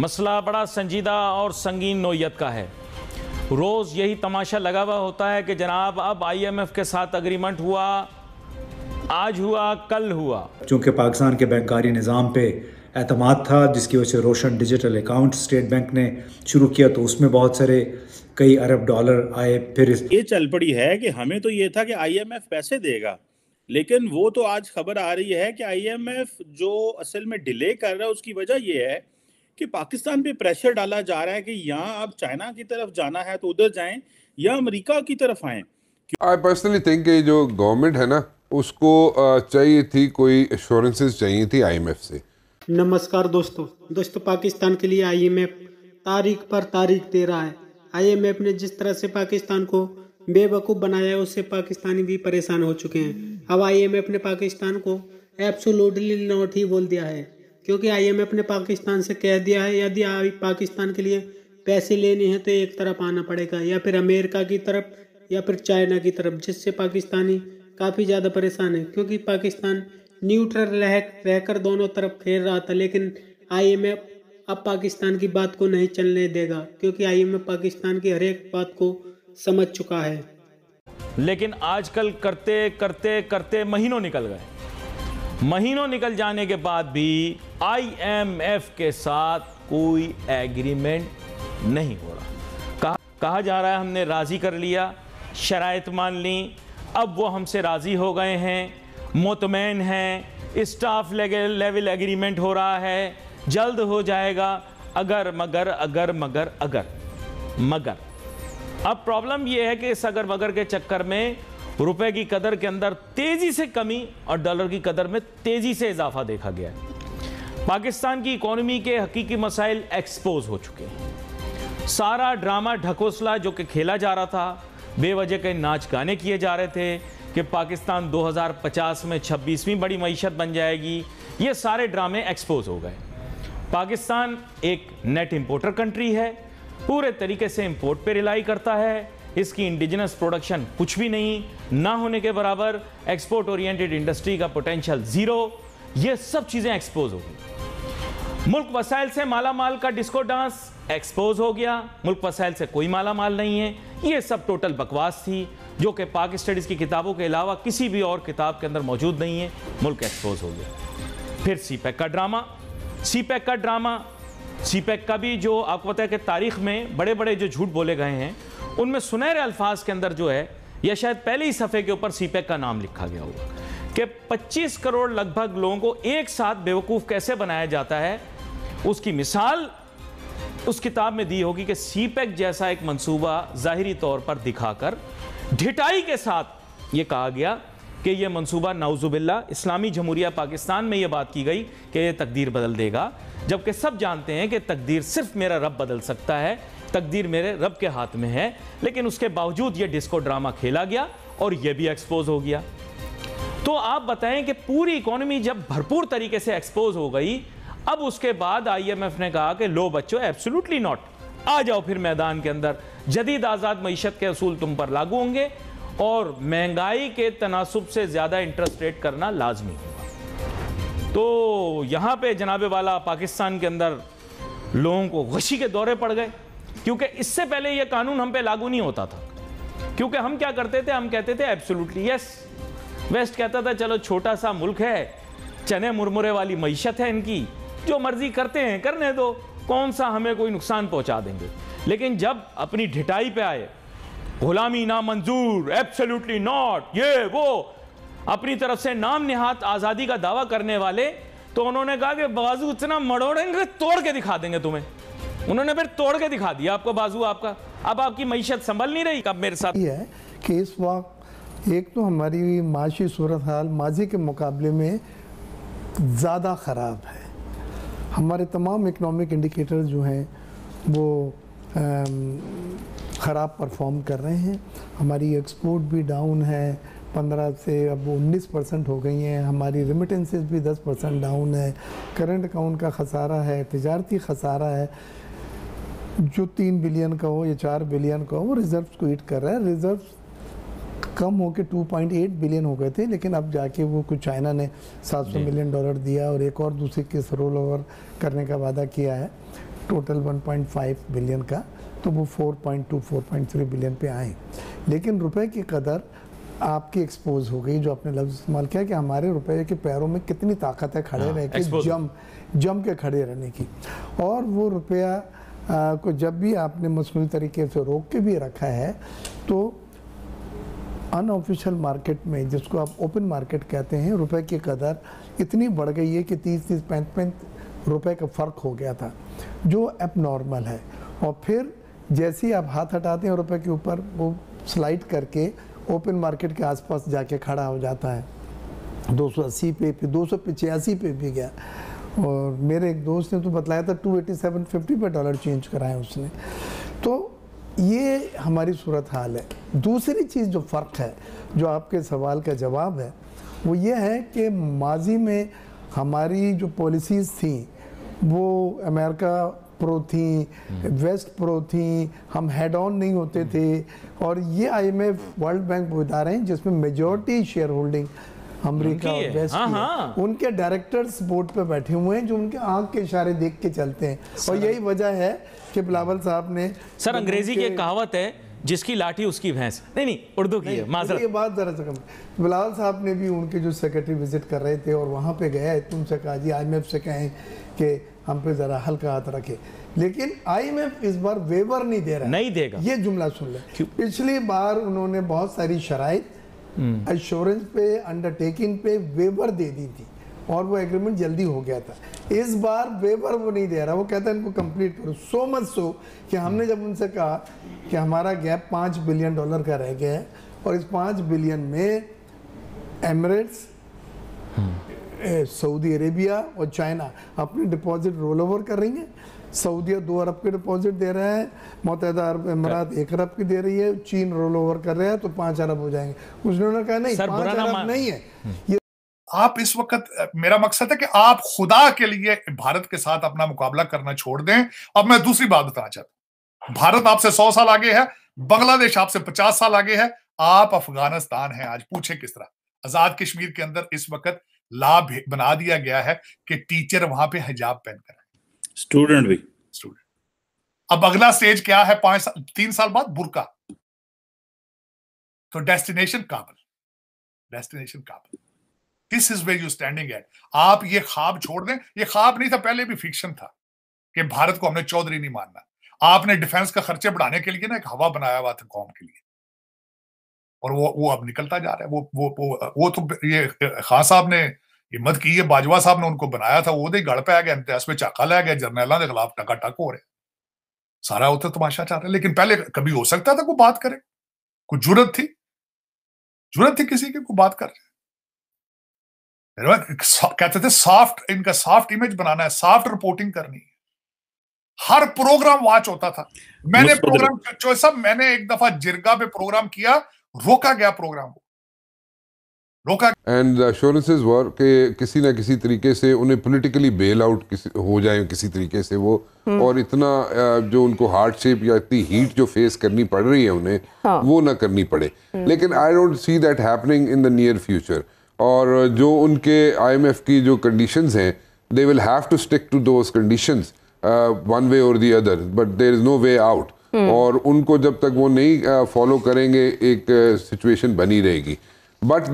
मसला बड़ा संजीदा और संगीन नोयत का है। रोज़ यही तमाशा लगा हुआ होता है कि जनाब अब IMF के साथ अग्रीमेंट हुआ, आज हुआ, कल हुआ। चूँकि पाकिस्तान के बैंकारी निज़ाम पे एतमाद था, जिसकी वजह से रोशन डिजिटल अकाउंट स्टेट बैंक ने शुरू किया, तो उसमें बहुत सारे कई अरब डॉलर आए। फिर ये चल पड़ी है कि हमें तो ये था कि IMF पैसे देगा, लेकिन वो तो आज खबर आ रही है कि IMF जो असल में डिले कर रहा है उसकी वजह ये है कि पाकिस्तान पे प्रेशर डाला जा रहा है कि यहाँ अब चाइना की तरफ जाना है तो उधर जाएं या अमेरिका की तरफ आएं। आई पर्सनली थिंक कि जो गवर्नमेंट है ना उसको चाहिए थी, कोई एश्योरेंसेस चाहिए थी IMF से। नमस्कार दोस्तों, पाकिस्तान के लिए IMF तारीख पर तारीख दे रहा है। IMF ने जिस तरह से पाकिस्तान को बेवकूफ़ बनाया है उससे पाकिस्तानी भी परेशान हो चुके हैं। अब IMF ने पाकिस्तान को एब्सोल्युटली नॉट ही बोल दिया है, क्योंकि IMF ने पाकिस्तान से कह दिया है यदि पाकिस्तान के लिए पैसे लेने हैं तो एक तरफ आना पड़ेगा, या फिर अमेरिका की तरफ या फिर चाइना की तरफ, जिससे पाकिस्तानी काफ़ी ज़्यादा परेशान है। क्योंकि पाकिस्तान न्यूट्रल रहकर दोनों तरफ खेल रहा था, लेकिन IMF अब पाकिस्तान की बात को नहीं चलने देगा, क्योंकि IMF पाकिस्तान की हर एक बात को समझ चुका है। लेकिन आजकल करते करते करते महीनों निकल गए। महीनों निकल जाने के बाद भी IMF के साथ कोई एग्रीमेंट नहीं हो रहा। कहा जा रहा है हमने राज़ी कर लिया, शराइत मान ली, अब वो हमसे राज़ी हो गए हैं, मुतमैन हैं, स्टाफ लेवल एग्रीमेंट हो रहा है, जल्द हो जाएगा। अगर मगर अब प्रॉब्लम ये है कि इस अगर मगर के चक्कर में रुपए की कदर के अंदर तेजी से कमी और डॉलर की कदर में तेजी से इजाफा देखा गया है। पाकिस्तान की इकोनॉमी के हकीकी मसाइल एक्सपोज हो चुके हैं। सारा ड्रामा ढकोसला जो कि खेला जा रहा था, बेवजह के नाच गाने किए जा रहे थे कि पाकिस्तान 2050 में 26वीं बड़ी मईशत बन जाएगी, ये सारे ड्रामे एक्सपोज हो गए। पाकिस्तान एक नेट इंपोर्टर कंट्री है, पूरे तरीके से इंपोर्ट पे रिलाई करता है। इसकी इंडिजिनस प्रोडक्शन कुछ भी नहीं, ना होने के बराबर। एक्सपोर्ट ओरिएंटेड इंडस्ट्री का पोटेंशियल जीरो। ये सब चीज़ें एक्सपोज हो गई। मुल्क वसाइल से माला माल का डिस्को डांस एक्सपोज हो गया। मुल्क वसाइल से कोई माला माल नहीं है। ये सब टोटल बकवास थी, जो कि पाक स्टडीज़ की किताबों के अलावा किसी भी और किताब के अंदर मौजूद नहीं है। मुल्क एक्सपोज हो गया। फिर CPEC का ड्रामा, CPEC का भी जो आपको पता है कि तारीख में बड़े बड़े जो झूठ बोले गए हैं, उनमें सुनहरे अल्फाज के अंदर जो है, या शायद पहले ही सफ़े के ऊपर CPEC का नाम लिखा गया होगा कि 25 करोड़ लगभग लोगों को एक साथ बेवकूफ़ कैसे बनाया जाता है। उसकी मिसाल उस किताब में दी होगी कि CPEC जैसा एक मंसूबा ज़ाहिरी तौर पर दिखाकर ढिठाई के साथ ये कहा गया कि यह मंसूबा नाउजुबिल्ला इस्लामी जमहूरिया पाकिस्तान में यह बात की गई कि यह तकदीर बदल देगा, जबकि सब जानते हैं कि तकदीर सिर्फ मेरा रब बदल सकता है, तकदीर मेरे रब के हाथ में है। लेकिन उसके बावजूद यह डिस्को ड्रामा खेला गया और यह भी एक्सपोज हो गया। तो आप बताएं कि पूरी इकोनॉमी जब भरपूर तरीके से एक्सपोज हो गई, अब उसके बाद IMF ने कहा कि लो बच्चों, एब्सोल्युटली नॉट, आ जाओ फिर मैदान के अंदर, जदीद आज़ाद मईशत के असूल तुम पर लागू होंगे और महंगाई के तनासुब से ज़्यादा इंटरेस्ट रेट करना लाजमी होगा। तो यहाँ पे जनाबे वाला पाकिस्तान के अंदर लोगों को गशी के दौरे पड़ गए, क्योंकि इससे पहले ये कानून हम पे लागू नहीं होता था। क्योंकि हम क्या करते थे, हम कहते थे एब्सोल्युटली यस। वेस्ट कहता था चलो छोटा सा मुल्क है, चने मुरमुरे वाली मईशत है इनकी, जो मर्जी करते हैं करने दो, कौन सा हमें कोई नुकसान पहुंचा देंगे। लेकिन जब अपनी ढिठाई पे आए, गुलामी ना मंजूर, एब्सोल्युटली नॉट, ये वो, अपनी तरफ से नाम निहात आज़ादी का दावा करने वाले, तो उन्होंने कहा कि बाजू इतना मड़ोड़ेंगे तोड़ के दिखा देंगे तुम्हें। उन्होंने फिर तोड़ के दिखा दिया आपको बाजू आपका। अब आपकी मईशत संभल नहीं रही। अब मेरे साथ ये है कि इस वक्त एक तो हमारी माशी सूरत हाल माजी के मुकाबले में ज़्यादा ख़राब है। हमारे तमाम इकनॉमिक इंडिकेटर जो हैं वो ख़राब परफॉर्म कर रहे हैं। हमारी एक्सपोर्ट भी डाउन है, 15 से अब 19% हो गई हैं। हमारी रेमिटेंसेस भी 10% डाउन है। करंट अकाउंट का ख़सारा है, तिजारती ख़सारा है, जो 3 बिलियन का हो या 4 बिलियन का हो, वो रिज़र्व्स को हिट कर रहा है। रिज़र्व्स कम होकर 2.8 बिलियन हो गए थे, लेकिन अब जाके वो कुछ चाइना ने $700 मिलियन दिया और एक और दूसरे केस रोल ओवर करने का वादा किया है। टोटल 1.5 बिलियन का, तो वो 4.2 4.3 बिलियन पे आए। लेकिन रुपए की कदर आपकी एक्सपोज हो गई, जो आपने लफ्ज़ इस्तेमाल किया कि हमारे रुपए के पैरों में कितनी ताकत है खड़े रह के जम के खड़े रहने की। और वो रुपया को जब भी आपने मसनूई तरीके से रोक के भी रखा है, तो अनऑफिशियल मार्केट में, जिसको आप ओपन मार्केट कहते हैं, रुपए की कदर इतनी बढ़ गई है कि 30-35 रुपए का फ़र्क हो गया था, जो अब नॉर्मल है। और फिर जैसे ही आप हाथ हटाते हैं रुपए के ऊपर, वो स्लाइड करके ओपन मार्केट के आसपास जाके खड़ा हो जाता है। 280 पे, फिर 285 पे भी गया। और मेरे एक दोस्त ने तो बतलाया था 287.50 पे डॉलर चेंज कराए उसने। तो ये हमारी सूरत हाल है। दूसरी चीज़ जो फ़र्क है, जो आपके सवाल का जवाब है, वो ये है कि माजी में हमारी जो पॉलिसीज़ थी वो अमेरिका प्रो थी, वेस्ट प्रो थी, हम हेड ऑन नहीं होते थे। और ये IMF, वर्ल्ड बैंक वो इदारे हैं जिसमें मेजॉरिटी शेयर होल्डिंग अमेरिका और वेस्ट की है। उनके डायरेक्टर्स बोर्ड पे बैठे हुए हैं जो उनके आंख के इशारे देख के चलते हैं। और यही वजह है कि बिलावल साहब ने, सर अंग्रेजी की एक कहावत है, जिसकी लाठी उसकी भैंस। नहीं उर्दू की है, माजरत। ये बात जरा सा कम। बिलावल साहब ने भी उनके जो सेक्रेटरी विजिट कर रहे थे और वहाँ पे गए, तुमसे कहा जी IMF से कहें कि हम पे जरा हल्का हाथ रखे। लेकिन IMF इस बार वेवर नहीं दे रहा, नहीं देगा। ये जुमला सुन ले। पिछली बार उन्होंने बहुत सारी शराइत एश्योरेंस पे, अंडरटेकिंग पे वेवर दे दी थी और वो एग्रीमेंट जल्दी हो गया था। इस बार वेवर वो नहीं दे रहा, वो कहता है इनको कंप्लीट करो। सो मच सो कि हमने जब उनसे कहा कि हमारा गैप $5 बिलियन का रह गया है और इस 5 बिलियन में एमिरेट्स, सऊदी अरेबिया और चाइना अपनी डिपॉजिट रोल ओवर कर रही हैं। सऊदीया 2 अरब के डिपॉजिट दे रहा है, मुत्तहिदा अरब अमीरात 1 अरब की दे रही है, चीन रोल ओवर कर रहा है, तो 5 अरब हो जाएंगे। उन्होंने कहा नहीं, 5 अरब नहीं है ये। आप इस वक्त, मेरा मकसद है कि आप खुदा के लिए भारत के साथ अपना मुकाबला करना छोड़ दें। अब मैं दूसरी बात बताना चाहता हूं, भारत आपसे 100 साल आगे है, बांग्लादेश आपसे 50 साल आगे है, आप अफगानिस्तान है आज। पूछे किस तरह? आजाद कश्मीर के अंदर इस वक्त लॉ बना दिया गया है कि टीचर वहां पे हिजाब पहनकर, स्टूडेंट भी। अब अगला स्टेज क्या है? 3 साल बाद बुर्का। तो destination Kabul, destination Kabul. This is where you standing at. आप ये ख्वाब छोड़ दें। ये ख्वाब नहीं था, पहले भी फिक्शन था कि भारत को हमने चौधरी नहीं मानना। आपने डिफेंस का खर्चे बढ़ाने के लिए ना एक हवा बनाया हुआ था कौम के लिए, और वो अब निकलता जा रहा है। वो तो ये खान साहब ने हिम्मत की है, बाजवा साहब ने उनको बनाया था, वो गड़ पे आ गया, इम्तियाज पे चाका लै गया, जरनैलों के खिलाफ टका-टक हो रहे, सारा उधर तमाशा चल रहा है। लेकिन पहले कभी हो सकता था कोई बात करे, कोई जुर्रत थी किसी की कोई बात कर। कहते थे सॉफ्ट, इनका सॉफ्ट इमेज बनाना है, सॉफ्ट रिपोर्टिंग करनी है। हर प्रोग्राम वॉच होता था। मैंने प्रोग्राम चो साहब, मैंने एक दफा जिरगा पे प्रोग्राम किया, रोका गया प्रोग्राम को, रोका। एंड एश्योरेंसेस वर कि किसी ना किसी तरीके से उन्हें पॉलिटिकली बेल आउट हो जाए किसी तरीके से वो, और इतना जो उनको हार्डशिप या इतनी हीट जो फेस करनी पड़ रही है उन्हें, वो ना करनी पड़े। लेकिन I don't see that happening in the near future. और जो उनके IMF की जो कंडीशंस हैं, they will have to stick to those conditions one way और the other, but there is no way out. और उनको जब तक वो नहीं फॉलो करेंगे, एक सिचुएशन बनी रहेगी। बट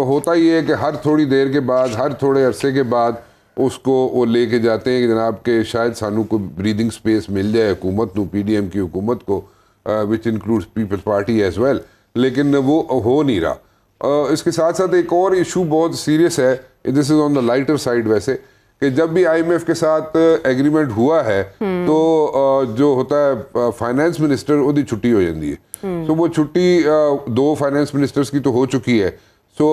होता ये है कि हर थोड़ी देर के बाद, हर थोड़े अरसे के बाद उसको वो लेके जाते हैं कि जनाब के शायद सानू को ब्रीदिंग स्पेस मिल जाए हुकूमत को, PDM की हुकूमत को, which includes People's Party as well. लेकिन वो हो नहीं रहा। इसके साथ साथ एक और इशू बहुत सीरियस है, this is on the lighter side वैसे, कि जब भी IMF के साथ एग्रीमेंट हुआ है तो जो होता है फाइनेंस मिनिस्टर उसकी छुट्टी हो जाती है। तो वो छुट्टी 2 फाइनेंस मिनिस्टर्स की तो हो चुकी है। सो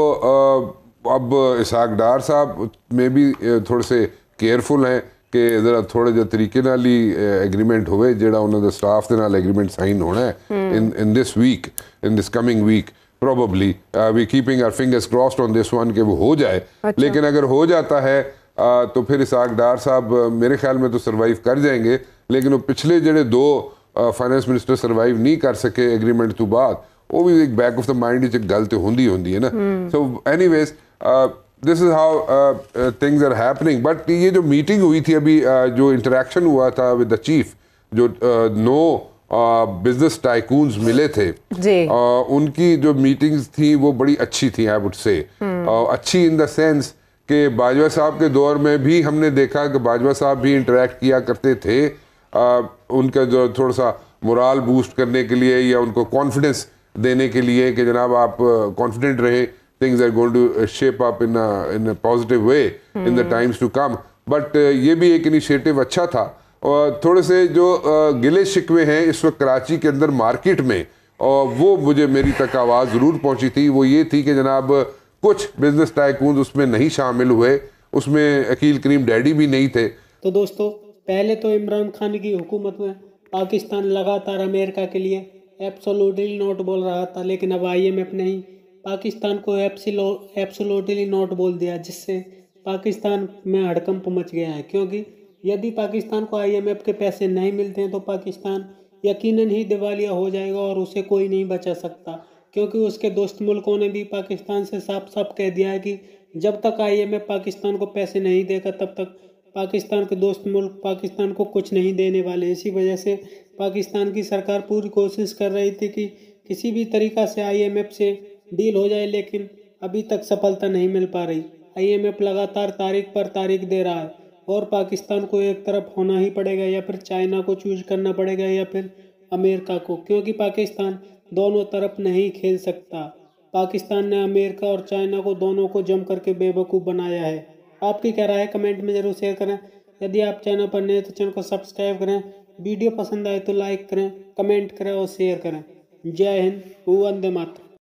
अब इसहाक डार साहब में भी थोड़े से केयरफुल हैं कि जरा थोड़े जो तरीके नाल ही एग्रीमेंट होवे, जेड़ा उन्होंने स्टाफ के नाल एग्रीमेंट साइन होना है in this week, in this coming week probably we keeping our fingers crossed on this one कि वो हो जाए। लेकिन अगर हो जाता है तो फिर इसहाक डार साहब मेरे ख्याल में तो सरवाइव कर जाएंगे। लेकिन वो पिछले जेडे 2 फाइनेंस मिनिस्टर सरवाइव नहीं कर सके एग्रीमेंट तो बाद, वो भी एक बैक ऑफ द माइंड एक गल तो होंदी है ना। So anyways this is how things are happening. But ये जो मीटिंग हुई थी अभी, जो इंटरेक्शन हुआ था विद द चीफ, जो 9 बिजनेस टाइकून्स मिले थे जी, उनकी जो मीटिंग्स थी वो बड़ी अच्छी थी, आई वुड से। अच्छी इन द सेंस कि बाजवा साहब के दौर में भी हमने देखा कि बाजवा साहब भी इंटरेक्ट किया करते थे, उनका जो थोड़ा सा मोराल बूस्ट करने के लिए या उनको कॉन्फिडेंस देने के लिए कि जनाब आप कॉन्फिडेंट रहे, things are going to shape up in a positive way in the times to come. But ये भी एक इनिशिएटिव अच्छा था। और थोड़े से जो गिले शिकवे हैं इस वक्त कराची के अंदर मार्केट में, और वो मुझे मेरी तक आवाज़ ज़रूर पहुंची थी, वो ये थी कि जनाब कुछ बिजनेस टाइकून उसमें नहीं शामिल हुए, उसमें अकील करीम डैडी भी नहीं थे। तो दोस्तों, पहले तो इमरान खान की हुकूमत में पाकिस्तान लगातार अमेरिका के लिए एब्सोल्युटली नॉट बोल रहा था, लेकिन अब IMF ने ही पाकिस्तान को एब्सोल्युटली नॉट बोल दिया, जिससे पाकिस्तान में हड़कंप मच गया है। क्योंकि यदि पाकिस्तान को IMF के पैसे नहीं मिलते हैं तो पाकिस्तान यकीनन ही दिवालिया हो जाएगा और उसे कोई नहीं बचा सकता, क्योंकि उसके दोस्त मुल्कों ने भी पाकिस्तान से साफ साफ कह दिया है कि जब तक IMF पाकिस्तान को पैसे नहीं देगा तब तक पाकिस्तान के दोस्त मुल्क पाकिस्तान को कुछ नहीं देने वाले। इसी वजह से पाकिस्तान की सरकार पूरी कोशिश कर रही थी कि किसी भी तरीक़ा से IMF से डील हो जाए, लेकिन अभी तक सफलता नहीं मिल पा रही। IMF लगातार तारीख पर तारीख दे रहा है और पाकिस्तान को एक तरफ होना ही पड़ेगा, या फिर चाइना को चूज करना पड़ेगा, या फिर अमेरिका को, क्योंकि पाकिस्तान दोनों तरफ नहीं खेल सकता। पाकिस्तान ने अमेरिका और चाइना को दोनों को जम करके बेवकूफ़ बनाया है। आपकी क्या राय है कमेंट में ज़रूर शेयर करें। यदि आप चैनल पर नए तो चैनल को सब्सक्राइब करें, वीडियो पसंद आए तो लाइक करें, कमेंट करें और शेयर करें। जय हिंद, वंदे मातरम।